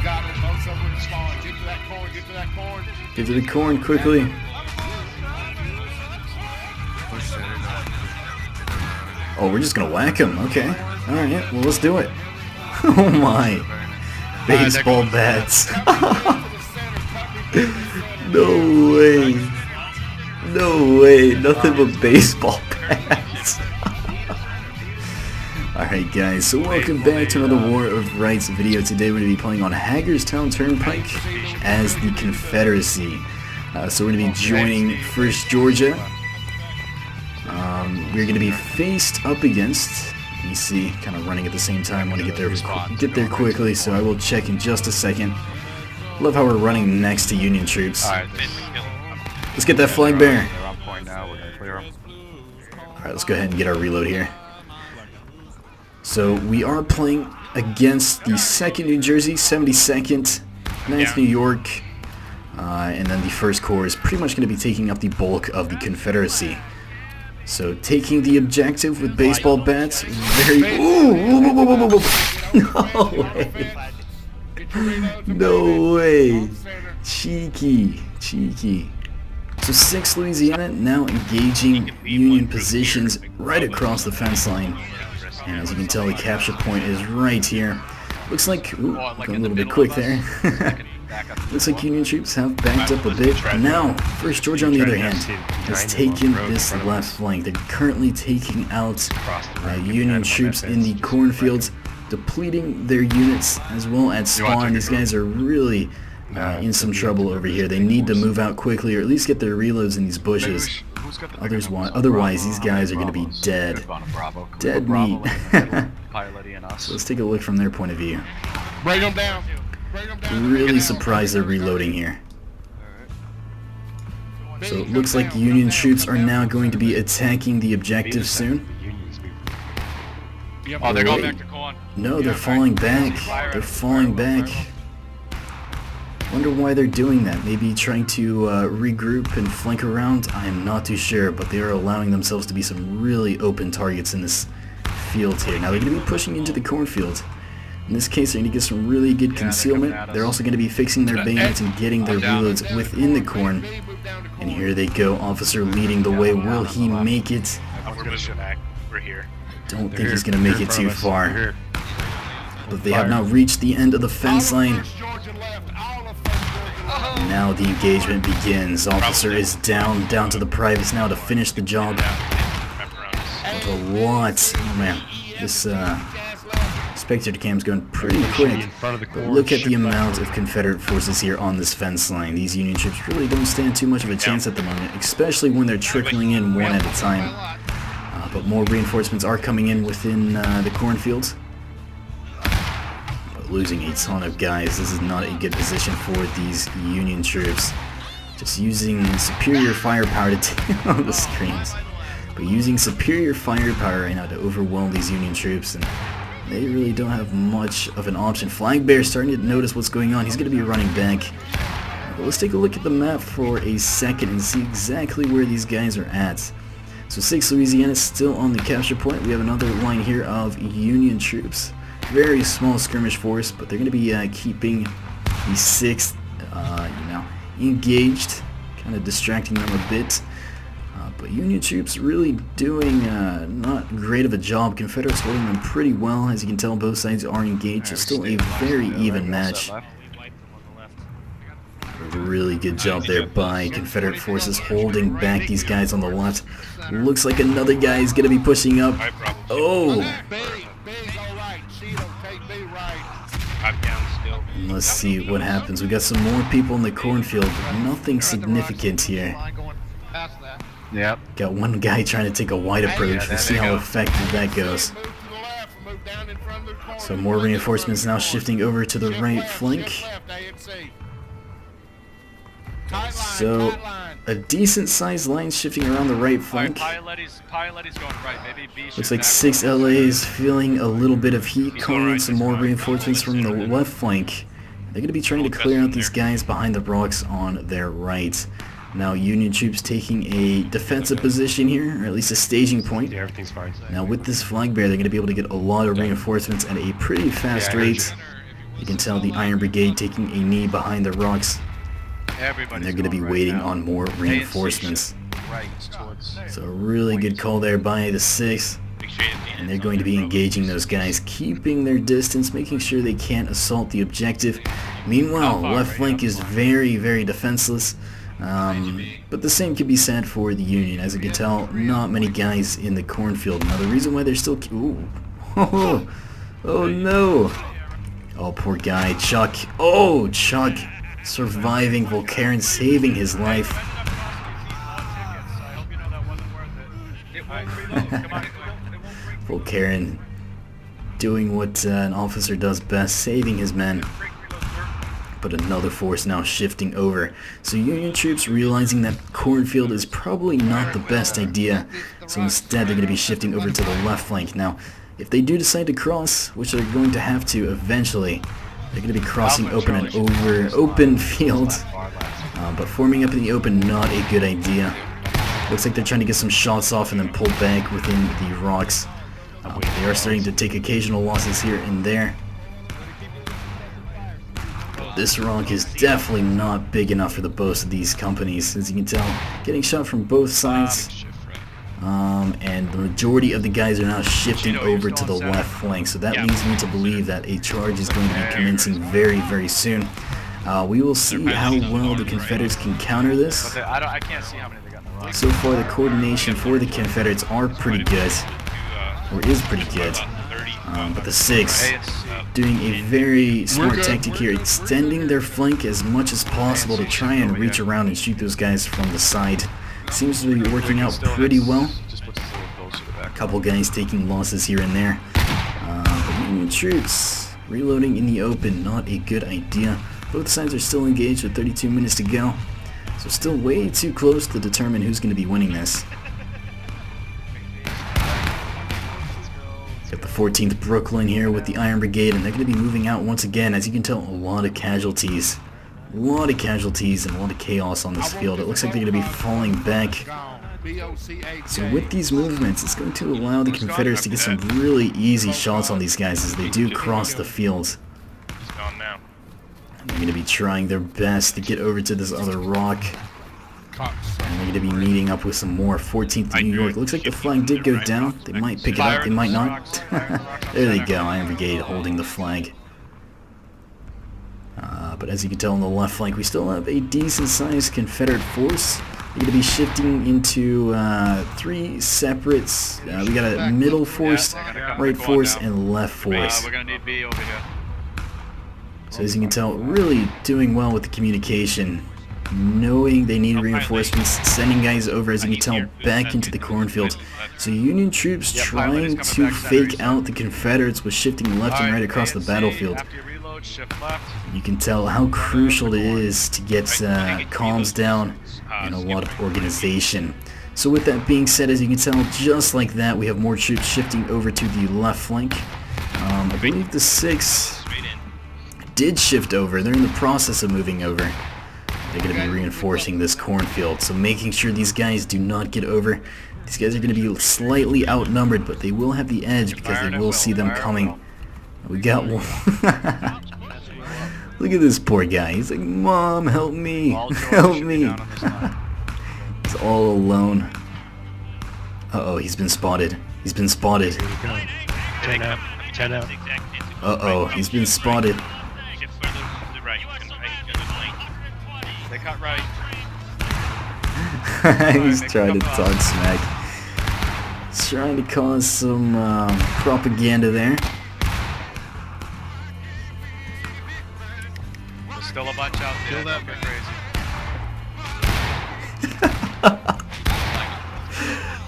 got it. Both of them spawn. Get to that corn. Get to that corn. Get to the corn quickly. Oh, we're just gonna whack him. Okay. Alright, well, let's do it. Oh my. Baseball bats. No way. No way. Nothing but baseball bats. Alright guys, so welcome back to another War of Rights video. Today we're going to be playing on Hagerstown Turnpike as the Confederacy. So we're going to be joining 1st Georgia. We're going to be faced up against, you see, kind of running at the same time. I want to get there quickly, so I will check in just a second. Love how we're running next to Union troops. Let's get that flag bearer. Alright, let's go ahead and get our reload here. So we are playing against the 2nd New Jersey, 72nd, 9th New York, and then the 1st Corps is pretty much going to be taking up the bulk of the Confederacy. So taking the objective with baseball bats, very... Ooh, no way! No way! Cheeky, cheeky. So 6th Louisiana now engaging Union positions right across the fence line. And as you can tell, the capture point is right here. Looks like, ooh, going a little bit quick there. Looks like Union troops have backed up a bit. Now, 1st Georgia on the other hand has taken this left flank. They're currently taking out Union troops in the cornfields, depleting their units as well as spawn. These guys are really in some trouble over here. They need to move out quickly or at least get their reloads in these bushes. Otherwise, these guys are going to be dead. Dead meat. So let's take a look from their point of view. Bring them down. Really surprised they're reloading here. So it looks like Union troops are now going to be attacking the objective soon. Oh, they're going back to corn. No, they're falling back. They're falling back. Wonder why they're doing that. Maybe trying to regroup and flank around? I am not too sure, but they are allowing themselves to be some really open targets in this field here. Now they're going to be pushing into the cornfield. In this case, they're going to get some really good concealment. They're also going to be fixing their bayonets and getting their reloads within the corn. And here they go, officer leading the way. Will he make it? We're here. I don't think he's going to make it too far. But they have now reached the end of the fence line. Now the engagement begins. Officer is down to the privates now to finish the job. With a lot. Oh man, this spectator cam's going pretty quick. But look at the amount of Confederate forces here on this fence line. These Union troops really don't stand too much of a chance at the moment, especially when they're trickling in one at a time. But more reinforcements are coming in within the cornfields. Losing a ton of guys. This is not a good position for these Union troops. Just using superior firepower to take on the screens. But using superior firepower right now to overwhelm these Union troops, and they really don't have much of an option. Flag bearer starting to notice what's going on. He's going to be running back. But let's take a look at the map for a second and see exactly where these guys are at. So 6th Louisiana is still on the capture point. We have another line here of Union troops. Very small skirmish force, but they're going to be keeping the 6th, engaged, kind of distracting them a bit. But Union troops really doing not great of a job. Confederates holding them pretty well. As you can tell, both sides are engaged. It's still a very even match. A really good job there by Confederate forces holding back these guys on the left. Looks like another guy is going to be pushing up. Oh! Let's see what happens. We got some more people in the cornfield, but nothing significant here. Yep. Got one guy trying to take a wide approach. We'll see how effective that goes. So more reinforcements now shifting over to the right flank. So a decent sized line shifting around the right flank. Looks like 6 LAs feeling a little bit of heat, calling in some more reinforcements from the left flank. They're going to be trying to clear out these guys behind the rocks on their right. Now Union troops taking a defensive position here, or at least a staging point. Yeah, everything's fine. Now with this flag bearer, they're going to be able to get a lot of reinforcements at a pretty fast rate. You can tell the Iron Brigade taking a knee behind the rocks. And they're going to be waiting on more reinforcements. So a really good call there by the 6th. And they're going to be engaging those guys, keeping their distance, making sure they can't assault the objective. Meanwhile, left flank is very, very defenseless. But the same could be said for the Union. As you can tell, not many guys in the cornfield. Now the reason why they're still... Ooh. Oh no! Oh, poor guy, Chuck. Oh, Chuck surviving, Volkaren saving his life. Volkaren doing what an officer does best, saving his men. But another force now shifting over. So Union troops realizing that cornfield is probably not the best idea. So instead they're going to be shifting over to the left flank. Now, if they do decide to cross, which they're going to have to eventually, they're going to be crossing open field. But forming up in the open, not a good idea. Looks like they're trying to get some shots off and then pull back within the rocks. They are starting to take occasional losses here and there. This rock is definitely not big enough for the boast of these companies, as you can tell. Getting shot from both sides. And the majority of the guys are now shifting over to the left flank. So that leads me to believe that a charge is going to be commencing very, very soon. We will see how well the Confederates can counter this. So far, the coordination for the Confederates are pretty good, or is pretty good. But the 6th doing a very smart tactic here, extending their flank as much as possible to try and reach around and shoot those guys from the side. Seems to be working out pretty well. A couple guys taking losses here and there. But Union troops reloading in the open, not a good idea. Both sides are still engaged with 32 minutes to go. So still way too close to determine who's going to be winning this. Got the 14th Brooklyn here with the Iron Brigade, and they're going to be moving out once again. As you can tell, a lot of casualties. A lot of casualties and a lot of chaos on this field. It looks like they're going to be falling back. So with these movements, it's going to allow the Confederates to get some really easy shots on these guys as they do cross the field. And they're going to be trying their best to get over to this other rock. And they're going to be meeting up with some more. 14th New York. Looks like the flag did go down. They might pick it up, they might not. There they go, Iron Brigade holding the flag. But as you can tell on the left flank, we still have a decent-sized Confederate force. They're going to be shifting into 3 separates. We got a middle force, right force, and left force. So as you can tell, really doing well with the communication. Knowing they need reinforcements, sending guys over, as you can tell, back into the cornfield. So Union troops trying to fake out the Confederates with shifting left and right across the battlefield. You can tell how crucial it is to get comms down and a lot of organization. So with that being said, as you can tell, just like that, we have more troops shifting over to the left flank. I believe the 6th did shift over. They're in the process of moving over. They're going to be reinforcing this cornfield, so making sure these guys do not get over. These guys are going to be slightly outnumbered, but they will have the edge because they will see them coming. We got one. Look at this poor guy. He's like, Mom, help me. Help me. He's all alone. Uh-oh, he's been spotted. He's been spotted. 10 out. 10 out. Uh-oh, he's been spotted. They cut right. He's trying to talk smack. He's trying to cause some propaganda there. There's still a bunch out there. Don't get crazy.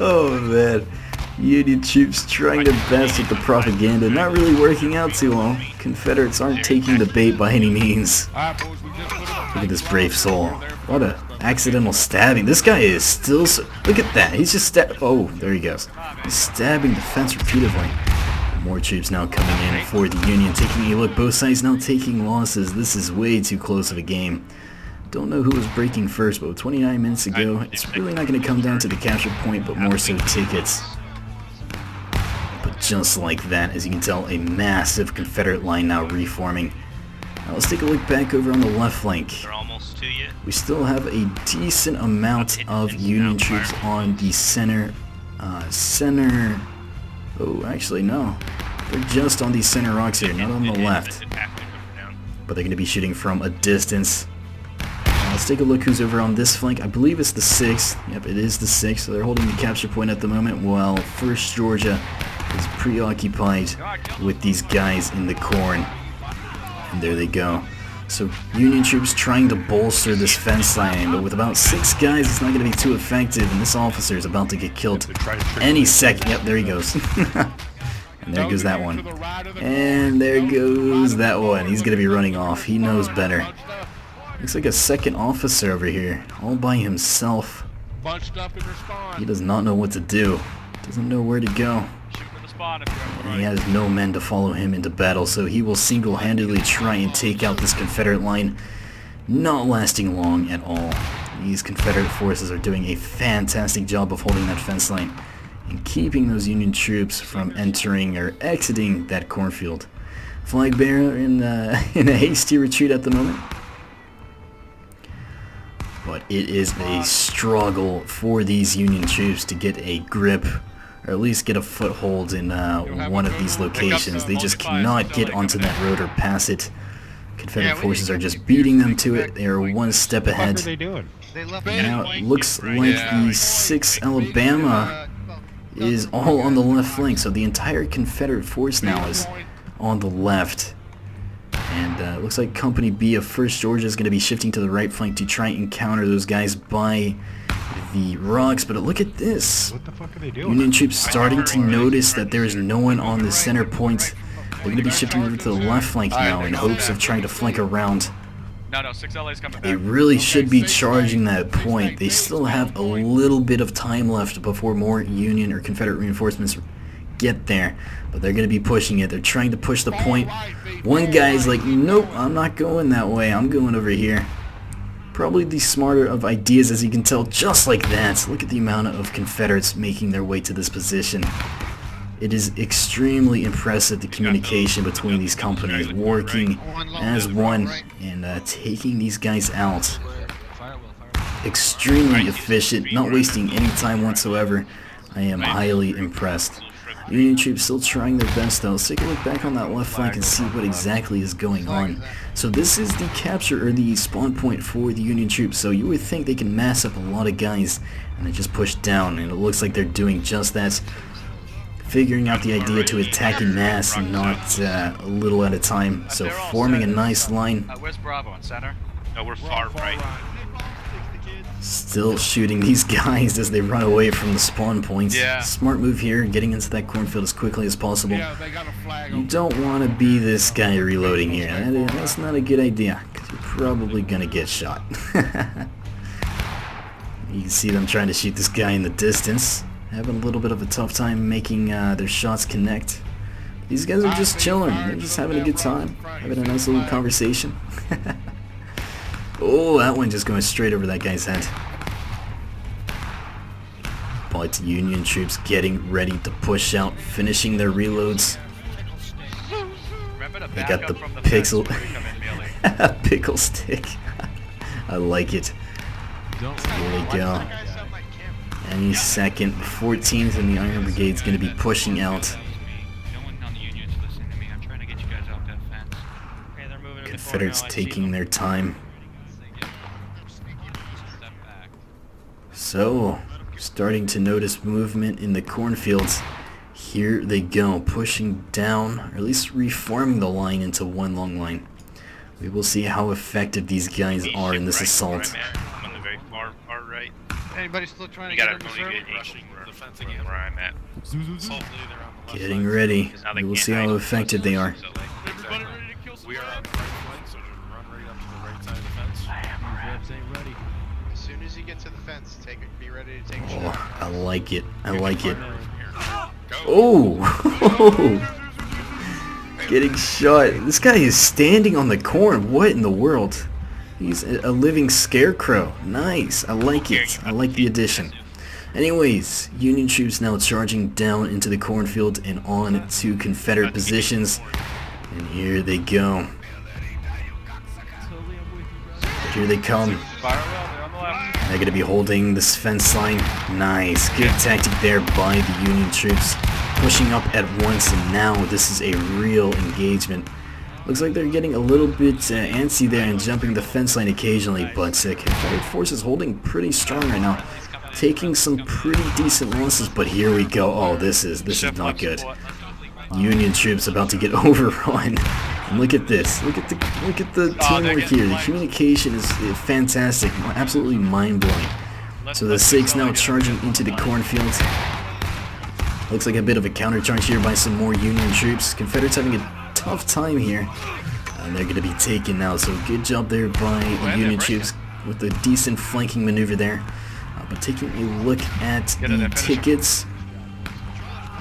Oh man. Union troops trying their best with the propaganda, not really working out too well. Confederates aren't taking the bait by any means. Look at this brave soul. What a accidental stabbing. This guy is still so... Look at that. He's just oh, there he goes. He's stabbing the fence repeatedly. More troops now coming in for the Union, taking a look. Both sides now taking losses. This is way too close of a game. Don't know who was breaking first, but with 29 minutes to go, it's really not going to come down to the capture point, but more so tickets. But just like that, as you can tell, a massive Confederate line now reforming. Now let's take a look back over on the left flank. They're almost to you. We still have a decent amount of Union troops on the center. Oh, actually no. They're just on these center rocks here, not on the left. But they're going to be shooting from a distance. Let's take a look who's over on this flank. I believe it's the 6th. Yep, it is the 6th. So they're holding the capture point at the moment while 1st Georgia is preoccupied with these guys in the corn. And there they go. So Union troops trying to bolster this fence line, but with about 6 guys it's not going to be too effective, and this officer is about to get killed any second. Yep, there he goes. And there goes that one. And there goes that one. He's going to be running off. He knows better. Looks like a 2nd officer over here, all by himself. He does not know what to do. Doesn't know where to go. And he has no men to follow him into battle, so he will single-handedly try and take out this Confederate line. Not lasting long at all. These Confederate forces are doing a fantastic job of holding that fence line and keeping those Union troops from entering or exiting that cornfield. Flag bearer in a hasty retreat at the moment. But it is a struggle for these Union troops to get a grip, or at least get a foothold in one of these locations. They just cannot get onto that road or pass it. Confederate forces are just beating them to it. They are one step ahead. What are they doing? Now it looks like the 6th Alabama is all on the left flank, so the entire Confederate force now is on the left. And it looks like Company B of 1st Georgia is going to be shifting to the right flank to try and counter those guys by the rocks. But look at this. What the fuck are they doing? Union troops starting to notice that there is no one on the center point. They're going to be shifting over to the left flank now in hopes of trying to flank around. No, 6LA's coming back. They really should be charging that point. They still have a little bit of time left before more Union or Confederate reinforcements get there. But they're going to be pushing it. They're trying to push the point. One guy's like, nope, I'm not going that way. I'm going over here. Probably the smarter of ideas, as you can tell, just like that. Look at the amount of Confederates making their way to this position. It is extremely impressive, the communication between these companies, working as one and taking these guys out. Extremely efficient, not wasting any time whatsoever. I am highly impressed. Union troops still trying their best though. Let's take a look back on that left flank and see what exactly is going on. So this is the capture or the spawn point for the Union troops, so you would think they can mass up a lot of guys and then just push down, and it looks like they're doing just that. Figuring out the idea to attack in mass and not a little at a time. So forming a nice line. Where's Bravo in center? No, we're far right. Still shooting these guys as they run away from the spawn points. Yeah. Smart move here, getting into that cornfield as quickly as possible. You don't want to be this guy reloading here. That's not a good idea, because you're probably going to get shot. You can see them trying to shoot this guy in the distance. Having a little bit of a tough time making their shots connect. These guys are just chilling. They're just having a good time. Having a nice little conversation. Oh, that one just going straight over that guy's head. But Union troops getting ready to push out, finishing their reloads. They got the pickle stick. I like it. Here we go. Any second, 14th and the Iron Brigade's going to be pushing out. Confederates taking their time. So, starting to notice movement in the cornfields. Here they go, pushing down, or at least reforming the line into one long line. We will see how effective these guys are in this assault. I'm on the very far right. Anybody still trying to You get gotta on the really server? get rushing the fence again where I'm at. Getting ready. We will see how effective they are. Everybody ready to kill some? We are on the right flank, so just run right up to the right side of the fence. As soon as you get to the fence, be ready to take a Oh, shot. I like it. I like it. Oh! Getting shot. This guy is standing on the corn. What in the world? He's a living scarecrow. Nice. I like it. I like the addition. Anyways, Union troops now charging down into the cornfield and on to Confederate positions. And here they go. Here they come. They're going to be holding this fence line. Nice. Good tactic there by the Union troops. Pushing up at once, and now this is a real engagement. Looks like they're getting a little bit antsy there and jumping the fence line occasionally, but Confederate forces holding pretty strong right now. Taking some pretty decent losses, but here we go. Oh, this is not good. Union troops about to get overrun. And look at this. Look at the teamwork here. The communication is fantastic. Absolutely mind-blowing. So the 6 now charging into the cornfield. Looks like a bit of a countercharge here by some more Union troops. Confederates having a tough time here. And they're going to be taken now. So good job there by the Union troops with a decent flanking maneuver there. But taking a look at the tickets,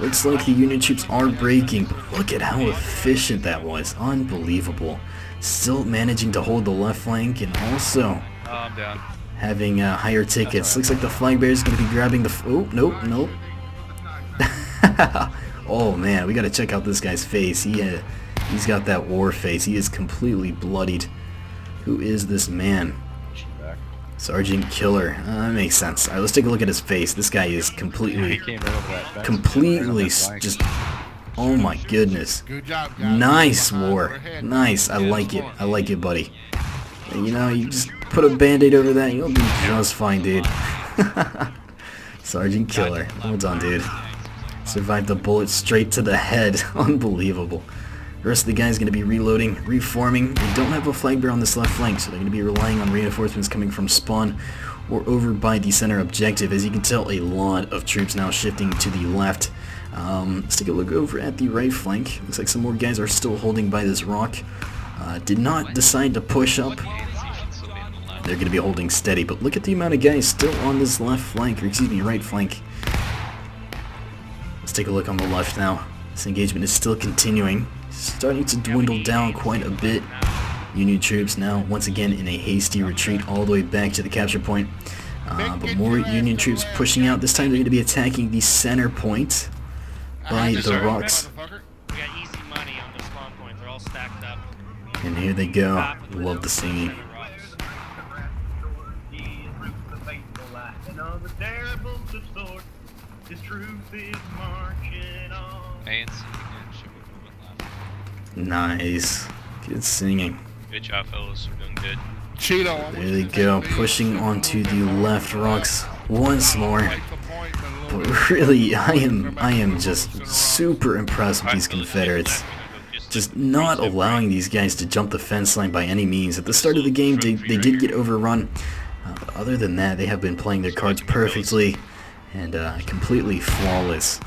looks like the Union troops are breaking, but look at how efficient that was. Unbelievable. Still managing to hold the left flank and also having higher tickets. Looks like the flag bearer is going to be grabbing the... Oh, nope. Oh man, we got to check out this guy's face. He's got that war face. He is completely bloodied. Who is this man? Sergeant Killer. That makes sense. Alright, let's take a look at his face. This guy is completely just... Oh my goodness. Nice war. Nice. I like it. I like it, buddy. And, you know, you just put a band-aid over that, you'll be just fine, dude. Sergeant Killer. Well done, dude. Survived the bullet straight to the head. Unbelievable. The rest of the guys going to be reloading, reforming. They don't have a flag bearer on this left flank, so they're going to be relying on reinforcements coming from spawn or over by the center objective. As you can tell, a lot of troops now shifting to the left. Let's take a look over at the right flank. Looks like some more guys are still holding by this rock. Did not decide to push up. They're going to be holding steady, but look at the amount of guys still on this left flank, or excuse me, right flank. Let's take a look on the left now. This engagement is still continuing. Starting to dwindle down quite a bit. Union troops now once again in a hasty retreat all the way back to the capture point. But more Union troops pushing out. This time they're going to be attacking the center point by the rocks. We got easy money on the spawn points. They're all stacked up. And here they go. Love the singing. Nice. Good singing. Good job, fellas. We're doing good. Cheeto. There they go, pushing onto the left rocks once more. But really, I am just super impressed with these Confederates. Just not allowing these guys to jump the fence line by any means. At the start of the game, they did get overrun. But other than that, they have been playing their cards perfectly and completely flawless.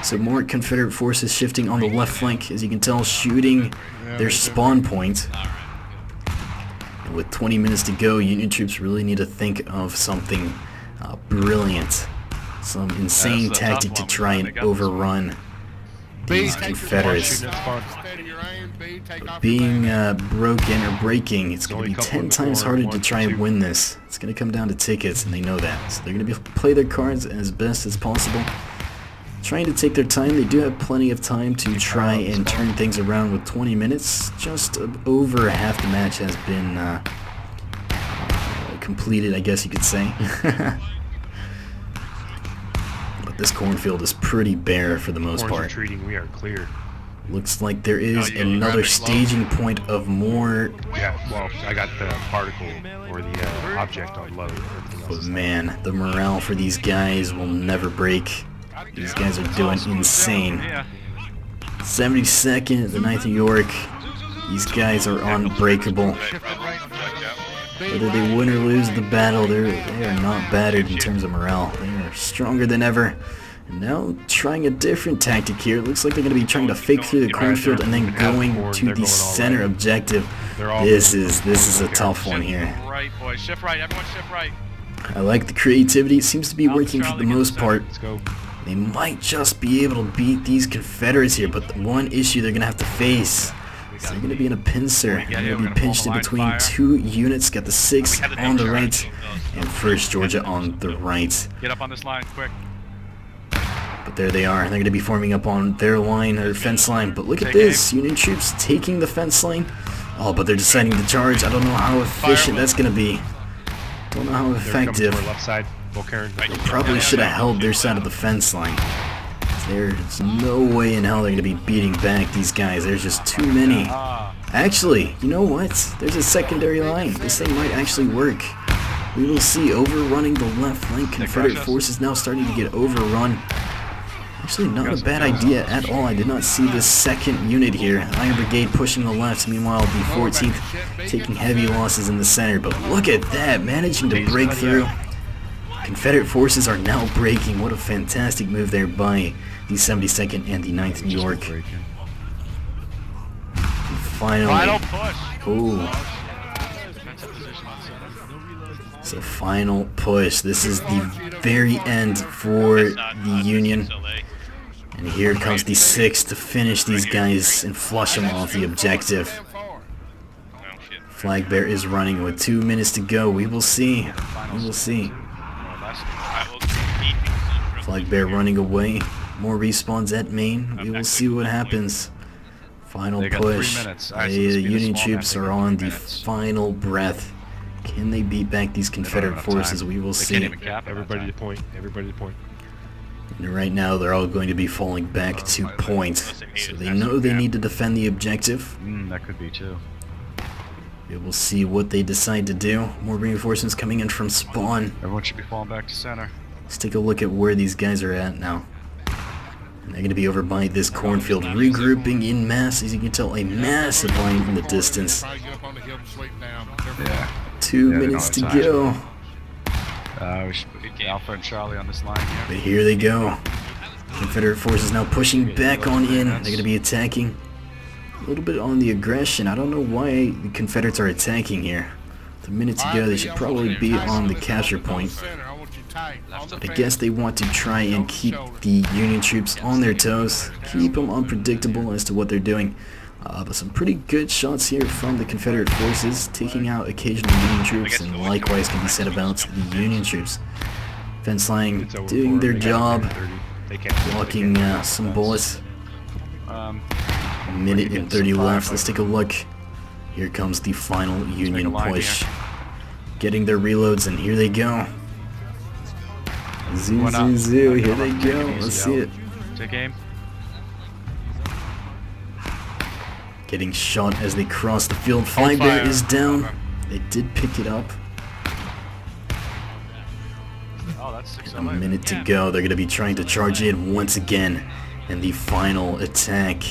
So more Confederate forces shifting on the left flank, as you can tell, shooting their spawn point. And with 20 minutes to go, Union troops really need to think of something brilliant. Some insane tactic to try and overrun these Confederates. Being broken or breaking, it's going to be 10 times harder to try and win this. It's going to come down to tickets, and they know that. So they're going to play their cards as best as possible. Trying to take their time. They do have plenty of time to try and turn things around with 20 minutes. Just over half the match has been completed, I guess you could say. But this cornfield is pretty bare for the most part. Retreating, we are clear. Looks like there is another staging point of more... Yeah, well, I got the particle or the object on low. But man, the morale for these guys will never break. These guys are doing insane. 72nd, the 9th New York. These guys are unbreakable. Whether they win or lose the battle, they are not battered in terms of morale. They are stronger than ever. And now trying a different tactic here. It looks like they're going to be trying to fake through the cornfield and then going to the center objective. This is a tough one here. Right, boys. Shift right. Everyone shift right. I like the creativity. It seems to be working for the most part. They might just be able to beat these Confederates here, but the one issue they're going to have to face So they're going to be in a pincer. Yeah, They're yeah, going we're to be gonna pinched pull in the line between fire. 2 units. Got the 6 We have the on the big right charge. and First Georgia on the right. Get up on this line, quick. But there they are. They're going to be forming up on their line, their fence line. But look at Take this. Union troops taking the fence line. Oh, but they're deciding to charge. I don't know how efficient that's going to be. Don't know how They're coming to effective. our left side. Volkaren. They probably should have held their side of the fence line. There's no way in hell they're going to be beating back these guys. There's just too many. Actually, you know what? There's a secondary line. This thing might actually work. We will see. Overrunning the left flank. Confederate forces now starting to get overrun. Actually, not a bad idea at all. I did not see this second unit here. Iron Brigade pushing the left. Meanwhile, the 14th taking heavy losses in the center. But look at that, managing to break through. Confederate forces are now breaking. What a fantastic move there by the 72nd and the 9th New York. Finally. Final push. Ooh. So final push. This is the very end for the Union. And here comes the 6th to finish these guys and flush them off the objective. Flag Bear is running with 2 minutes to go. We will see. We will see. Flag Bear running away. More respawns at main. We will see what happens. Final They got 3 push. minutes. The Alright, so this will be the Union small troops map. They are got on 3 the minutes. final breath. Can they beat back these Confederate enough forces? time. We will They see. can't even cap it. Everybody to point. Everybody to point. And right now they're all going to be falling back to point. So they know they need to defend the objective. That could be too. We will see what they decide to do. More reinforcements coming in from spawn. Everyone should be falling back to center. Let's take a look at where these guys are at now. And they're going to be over by this cornfield, regrouping in mass. As you can tell, a massive line in the distance. Yeah. 2 Yeah, they minutes to don't have go. We should put Alpha and Charlie on this line here. But here they go. Confederate forces now pushing back on in. They're going to be attacking. A little bit on the aggression. I don't know why the Confederates are attacking here. With a minute to go, they should probably be on the capture point. But I guess they want to try and keep the Union troops on their toes, keep them unpredictable as to what they're doing. But some pretty good shots here from the Confederate forces, taking out occasional Union troops, and likewise can be said about the Union troops. Fence line It's over doing for their them. They got job, 30. They can't. blocking some bullets. Um, A minute and 30 left. Let's take a look. Here comes the final Union line push. Getting their reloads, and here they go. Zoo, One up. zoo, zoo. Here Come they on, go. take it Let's easy see out. it. take aim. Getting shot as they cross the field. Flag Bear is down. They did pick it up. Oh, that's 6 A minute to go. They're going to be trying to charge in once again. And the final attack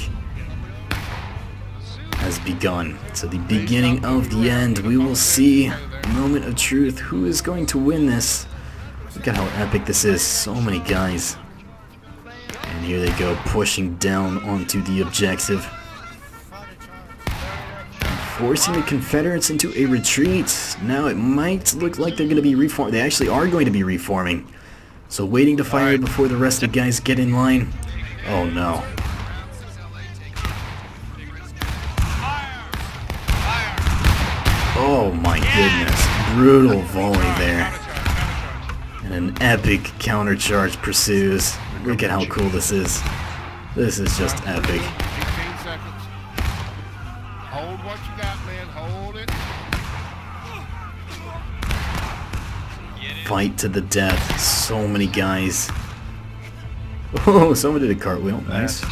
has begun. So the beginning of the end. We will see. Moment of truth. Who is going to win this? Look at how epic this is. So many guys. And here they go, pushing down onto the objective. Forcing the Confederates into a retreat. Now it might look like they're going to be reforming. They actually are going to be reforming. So waiting to fire before the rest of the guys get in line. Oh no. Oh my goodness. Brutal volley there. And an epic countercharge pursues. Look at how cool this is. This is just epic. 18 seconds. Hold what you got, man. Hold it. Fight to the death. So many guys. Oh, someone did a cartwheel. Nice.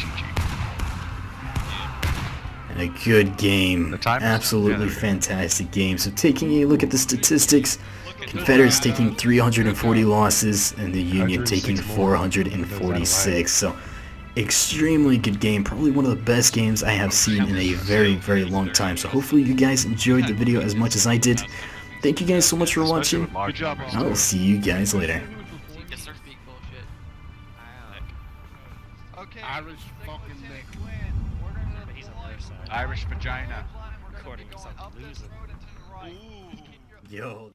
And a good game. The time? Absolutely Yeah, fantastic game. So taking a look at the statistics, Confederates taking 340 losses and the Union taking 446. So extremely good game. Probably one of the best games I have seen in a very, very long time. So hopefully you guys enjoyed the video as much as I did. Thank you guys so much for watching. Good job. I will see you guys later. Irish fucking neck. But he's on the other side. Irish vagina. Recording himself losing. Yo.